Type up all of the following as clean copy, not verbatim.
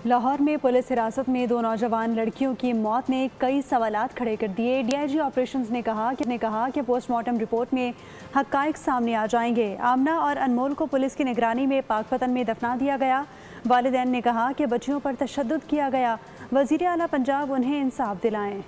لاہور میں پولیس حراست میں 2 نوجوان لڑکیوں کی موت نے کئی سوالات کھڑے کر دیے۔ ڈی آئی جی آپریشنز نے کہا کہ پوسٹ مارٹم رپورٹ میں حقائق سامنے آ جائیں گے۔ آمنہ اور انمول کو پولیس کی نگرانی میں پاک پتن میں دفنا دیا گیا۔ والدین نے کہا کہ بچیوں پر تشدد کیا گیا، وزیر اعلیٰ پنجاب انہیں انصاف دلائیں۔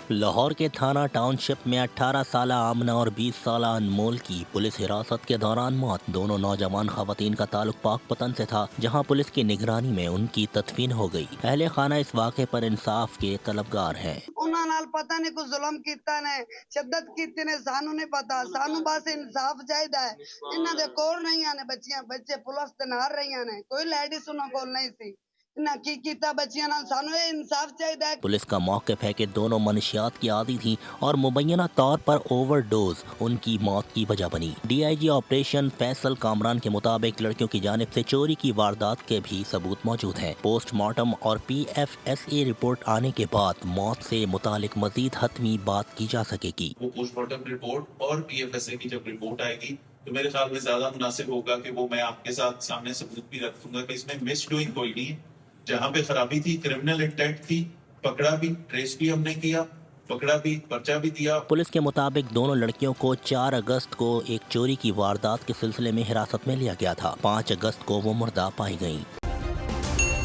لاہور کے تھانہ ٹاؤن شپ میں 18 سالہ آمنہ اور 20 سالہ انمول کی پولیس حراست کے دوران موت۔ دونوں نوجوان خواتین کا تعلق پاک پتن سے تھا، جہاں پولیس کی نگرانی میں ان کی تدفین ہو گئی۔ اہل خانہ اس واقعے پر انصاف کے طلبگار ہیں۔ انہاں نال پتہ نہیں کوئی ظلم کیتا نے، شدت کیتی نے، سانو نہیں پتا، سانو بس انصاف چاہیدا ہے۔ انہاں دے کول نہیں آنے بچے پولیس دے نال رہیاں نے، کوئی لیڈیز انہاں کول نہیں سی۔ انہاں کی کیتا بچیاں نال، سانو انصاف چاہیدا ہے۔ پولیس کا موقف ہے کہ دونوں منشیات کی عادی تھیں اور مبینہ طور پر اوور ڈوز ان کی موت کی وجہ بنی۔ D I G operation Faisal Kamran کے مطابق لڑکیوں کی جانب سے چوری کی واردات کے بھی ثبوت موجود ہیں۔ پوسٹ مارٹم اور P F S A report آنے کے بعد موت سے متعلق مزید حتمی بات کی جا سکے گی۔ وہ پوسٹ مارٹم رپورٹ اور پی ایف ایس اے کی جب رپورٹ آئے گی تو میرے خیال میں زیادہ مناسب ہوگا کہ وہ میں آپ کے ساتھ سامنے ثبوت بھی رکھوں گا کہ اس میں مس ڈوئنگ کوئی نہیں، جہاں پہ خرابی تھی، کرمنل انٹینٹ تھی، پکڑا بھی، ٹریس بھی ہم نے کیا، پکڑا بھی، پرچہ بھی دیا۔ پولیس کے مطابق دونوں لڑکیوں کو 4 اگست کو ایک چوری کی واردات کے سلسلے میں حراست میں لیا گیا تھا۔ 5 اگست کو وہ مردہ پائی گئیں۔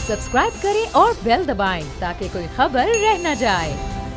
سبسکرائب کریں اور بیل دبائیں تاکہ کوئی خبر رہ نہ جائے۔